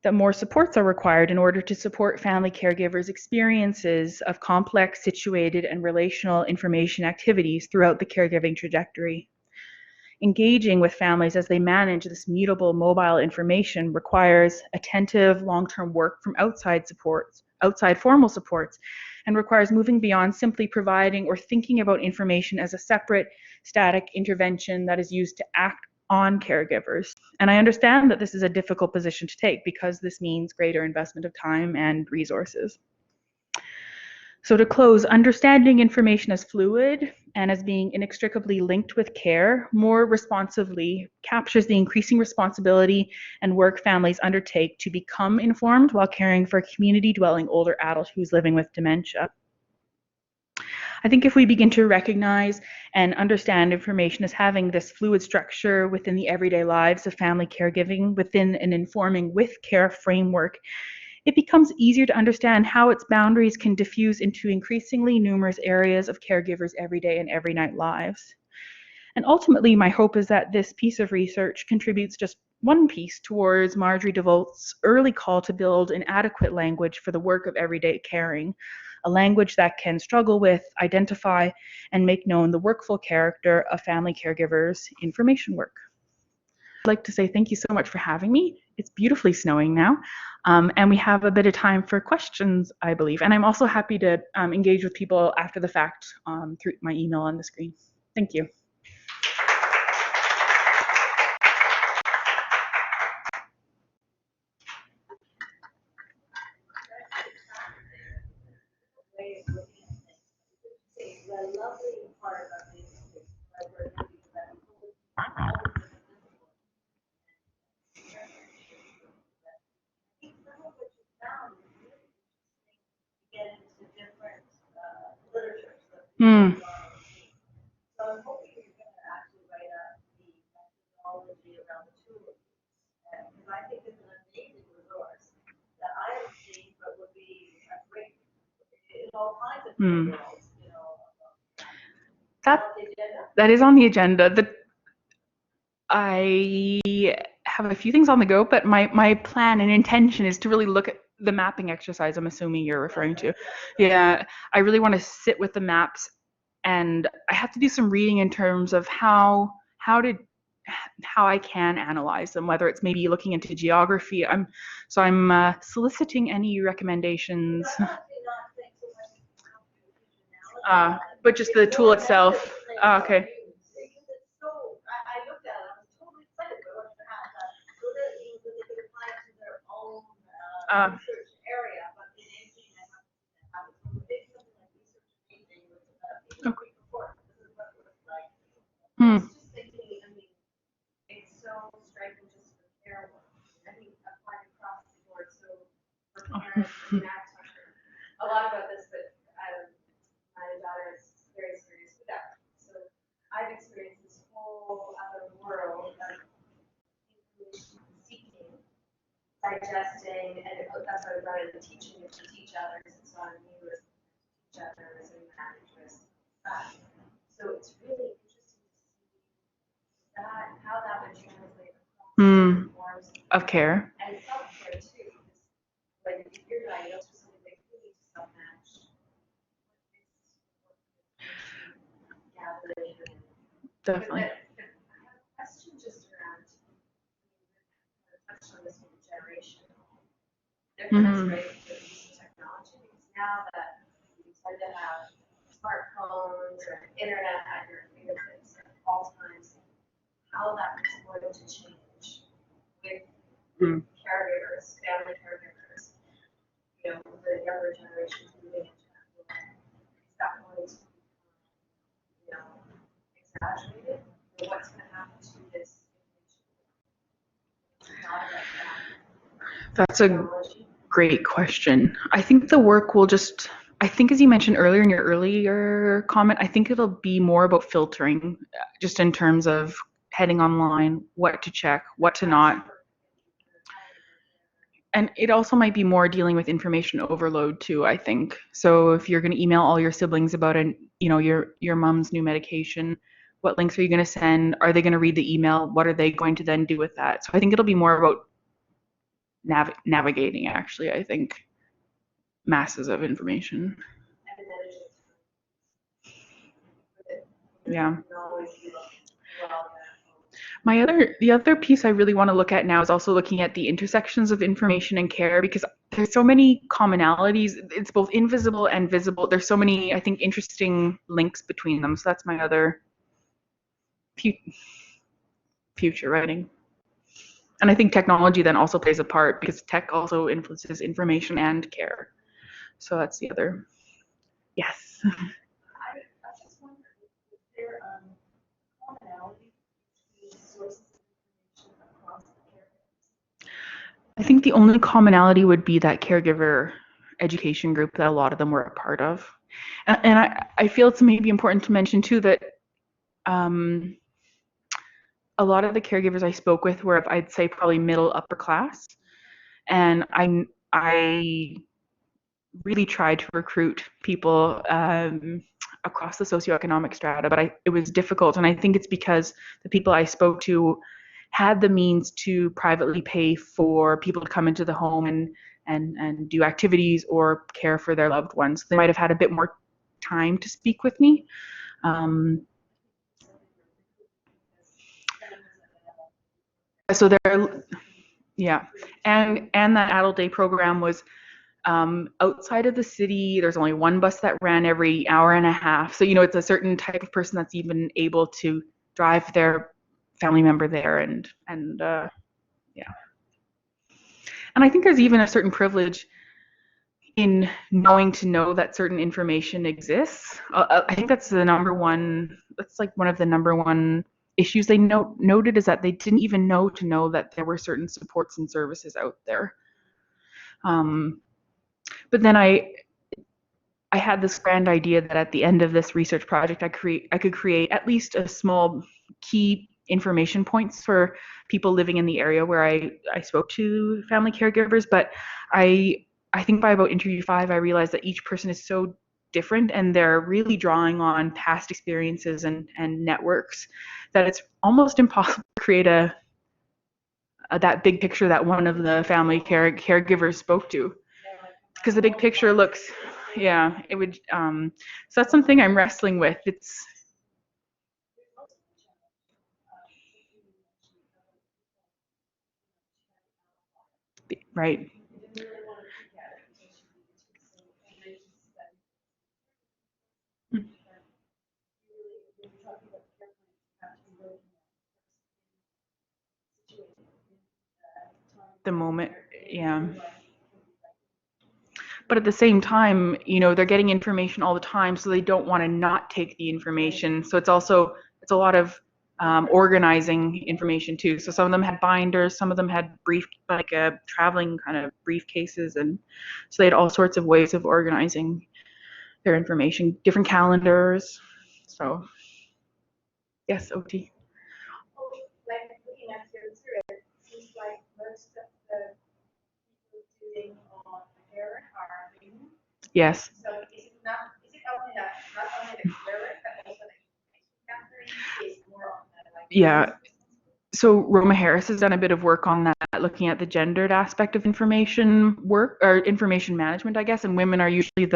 that more supports are required in order to support family caregivers' experiences of complex, situated, and relational information activities throughout the caregiving trajectory. Engaging with families as they manage this mutable mobile information requires attentive, long-term work from outside formal supports, and requires moving beyond simply providing or thinking about information as a separate, static intervention that is used to act on caregivers. And I understand that this is a difficult position to take because this means greater investment of time and resources. So to close, understanding information as fluid and as being inextricably linked with care more responsively captures the increasing responsibility and work families undertake to become informed while caring for a community-dwelling older adult who's living with dementia. I think if we begin to recognize and understand information as having this fluid structure within the everyday lives of family caregiving within an informing with care framework, it becomes easier to understand how its boundaries can diffuse into increasingly numerous areas of caregivers' everyday and every night lives. And ultimately, my hope is that this piece of research contributes just one piece towards Marjorie DeVolt's early call to build an adequate language for the work of everyday caring, a language that can struggle with, identify, and make known the workful character of family caregivers' information work. I'd like to say thank you so much for having me. It's beautifully snowing now, and we have a bit of time for questions, I believe. And I'm also happy to engage with people after the fact through my email on the screen. Thank you. Hmm. So I'm hoping you're gonna actually write up the methodology around the tool. Because I think it's an amazing resource that I haven't seen, but would be a great, in all kinds of Hmm. fields, you know. That On the agenda. that is on the agenda. I have a few things on the go, but my plan and intention is to really look at the mapping exercise I'm assuming you're referring to. Yeah, I really want to sit with the maps, and I have to do some reading in terms of how I can analyze them, whether it's maybe looking into geography. I'm soliciting any recommendations. But I'm actually not saying so much about functionality, But just the tool itself. Okay. because it's so, I looked at it, I was totally excited about what's to happen, so that you, that they could apply it to their own, research area, but in anything that happens, so maybe something like research amazing, which, a quick report, this is what it looks like. I was just thinking, I mean, it's so striking just for care work, I mean, applied across the board, so for parents, I mean, I've talked a lot about this, but, my daughter is very serious with that. So I've experienced this whole other world of information seeking, digesting, and that's why I brought in the teaching it to teach others. It's not a new as teach others and manage risk. So it's really interesting to see that how that would translate across different forms Of care. and self-care too. Because when you're diagnosed with something that you need to self-manage, Definitely. I have a question just around, I touched on this with the generation. Difference, right, with the use of technology, because now that you tend to have smartphones or internet at your fingertips at all times, how that is going to change with caregivers, family caregivers, you know, the younger generations moving into that world. Is that going to you know, exaggerated? Or what's going to happen to this information? Not about that. That's a great question. I think the work will just, I think as you mentioned earlier in your earlier comment, I think it'll be more about filtering, just in terms of heading online, what to check, what to not. And it also might be more dealing with information overload too, I think. So if you're going to email all your siblings about your mom's new medication, what links are you going to send? Are they going to read the email? What are they going to then do with that? So I think it'll be more about navigating, actually, I think, masses of information. Yeah. The other piece I really want to look at now is also looking at the intersections of information and care, because there's so many commonalities. It's both invisible and visible. There's so many, I think, interesting links between them. So that's my other future writing. And I think technology then also plays a part, because tech also influences information and care. So that's the other. Yes. I was just wondering, is there commonality between sources of information across the caregivers? I think the only commonality would be that caregiver education group that a lot of them were a part of. And I feel it's maybe important to mention too that a lot of the caregivers I spoke with were, I'd say, probably middle upper class, and I really tried to recruit people across the socioeconomic strata, but it was difficult, and I think it's because the people I spoke to had the means to privately pay for people to come into the home and do activities or care for their loved ones. They might have had a bit more time to speak with me. So there, yeah, and that adult day program was outside of the city. There's only one bus that ran every hour and a half. So, it's a certain type of person that's even able to drive their family member there, and yeah. And I think there's even a certain privilege in knowing to know that certain information exists. I think that's like one of the number one issues they noted, is that they didn't even know that there were certain supports and services out there. But then I had this grand idea that at the end of this research project, I could create at least a small key information points for people living in the area where I spoke to family caregivers. But I think by about interview 5, I realized that each person is so different and they're really drawing on past experiences and networks that it's almost impossible to create that big picture that one of the family caregivers spoke to, because the big picture looks, yeah, it would, so that's something I'm wrestling with. It's right. The moment, yeah. But at the same time, they're getting information all the time, so they don't want to not take the information. So it's a lot of organizing information too. So some of them had binders, some of them had traveling kind of briefcases, and so they had all sorts of ways of organizing their information, different calendars. So yes, OT. Like looking at your material, it seems like most of the people doing on hair are women. Yes. So is it only not only the cleric, but also the information gathering is more on the like. Yeah. So Roma Harris has done a bit of work on that, looking at the gendered aspect of information work, or information management, I guess, and women are usually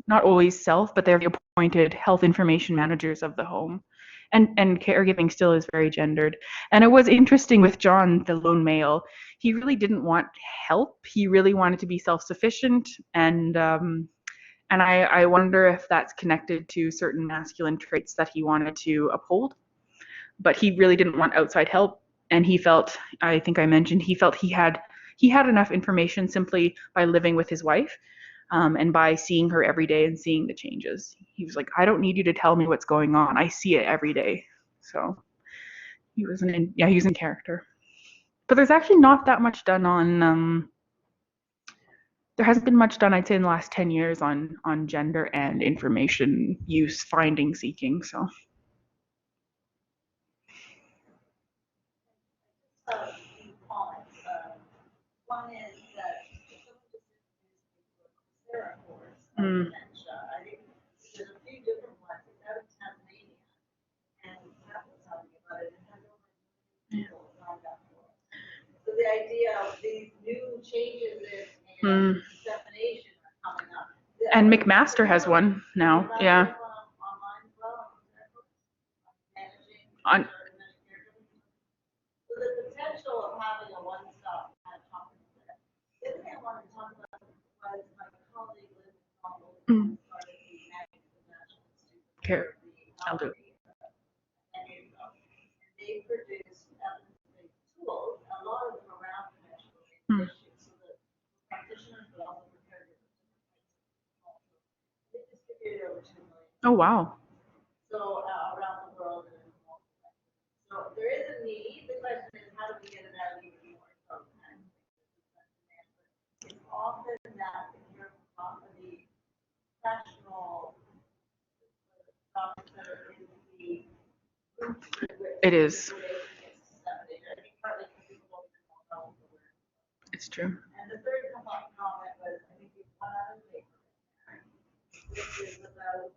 not always but they're the appointed health information managers of the home. And caregiving still is very gendered. And it was interesting with John, the lone male. He really didn't want help. He really wanted to be self-sufficient, and I wonder if that's connected to certain masculine traits that he wanted to uphold. But he really didn't want outside help, and he felt, I think I mentioned, he felt he had enough information simply by living with his wife, and by seeing her every day and seeing the changes. He was like, I don't need you to tell me what's going on. I see it every day. So he was in character. But there's actually not that much done on. There hasn't been much done, I'd say, in the last 10 years on gender and information use, finding, seeking. So. One is that Sarah course on Mm. dementia. I think there's a few different ones. It's out of Tasmania, and Pat was talking about it, and has over people lined up for it. So the idea of these new changes in dissemination are coming up. And McMaster has one now. Yeah. Online as well, managing. On. So the potential of having a one-stop kind of talking to that. The other thing I wanted to talk about was my colleague Liz started the National Institute Here, I'll do it. and they produced evidence-based tools, a lot of them around dementia-related issues, so that practitioners but also for caregivers. They distributed over 2 million. Oh wow. So around the world and in multiple countries. So there is a need. The question is, how do we get it out even more? So it's often that if you're from the professional doctor is the root with which It is. information gets disseminated. I think partly because people don't know the word. It's true. And the third comment was, I think there's one other paper, which is about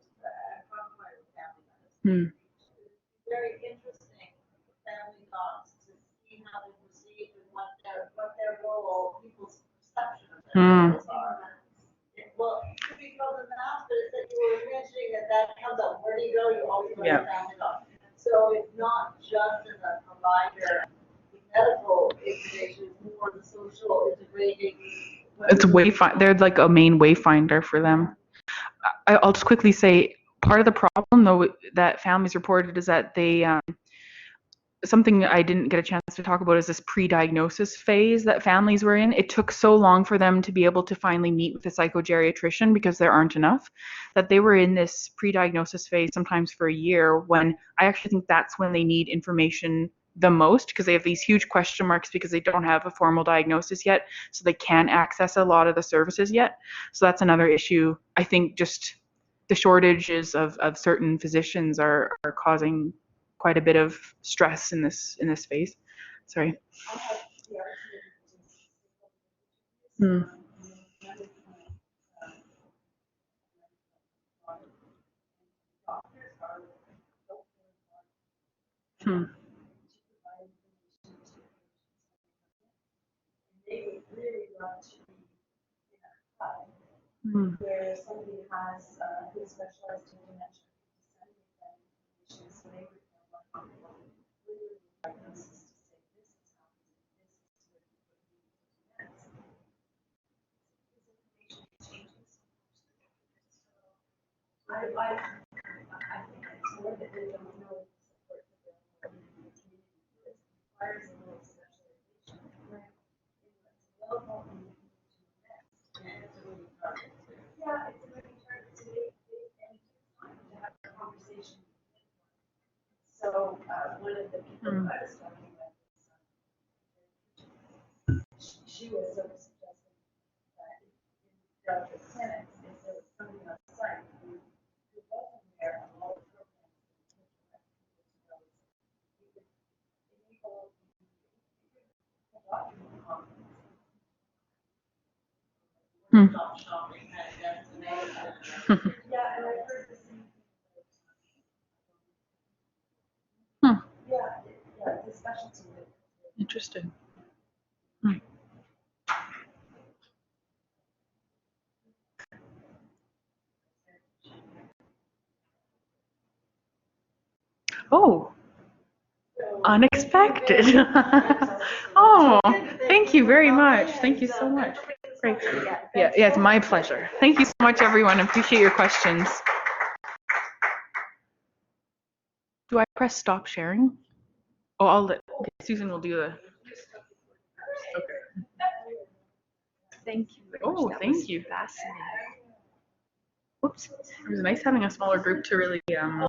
conflict with family medicine. Very interesting for family docs to see how they perceive and what their role, people's perception of their roles are. Well, it could be from the math, but it's that you were mentioning that comes up. Where do you go? You always go to family doc. So it's not just as a provider with medical information, it's more the social integrating. It's they're like a main wayfinder for them. I'll just quickly say, part of the problem though that families reported is that they something I didn't get a chance to talk about is this pre-diagnosis phase that families were in. It took so long for them to be able to finally meet with a psychogeriatrician because there aren't enough, that they were in this pre-diagnosis phase sometimes for a year, when I actually think that's when they need information the most because they have these huge question marks because they don't have a formal diagnosis yet, so they can't access a lot of the services yet. So that's another issue. I think just the shortages of certain physicians are causing quite a bit of stress in this phase. Sorry. Hmm. Hmm. They would really love to be in a hub Hmm. where somebody has who specialized in dementia disseminate that information so they would feel more comfortable with the diagnosis to say this is happening, this is what you would need to do next. I think it's more that they don't know the support that they're in the community. It requires a little specialization. Well, what we need to do next. And it's a really hard. Yeah, it's a really hard to make and it takes time to have a conversation. So one of the people I was talking about she was sort of suggesting that in the clinics, if there was somebody on site who wasn't there on all the programs that you could enable the document confidence. Stop shopping at a destination. Yeah, and I've heard the same thing. Yeah, it's a specialty. Interesting. Hmm. Oh, unexpected. Oh, thank you very much. Thank you so much. Great. Yeah, it's my pleasure. Thank you so much, everyone. I appreciate your questions. Do I press stop sharing? Oh, I'll let Susan will do the. Okay. Thank you. Oh, thank you. Fascinating. Whoops. It was nice having a smaller group to really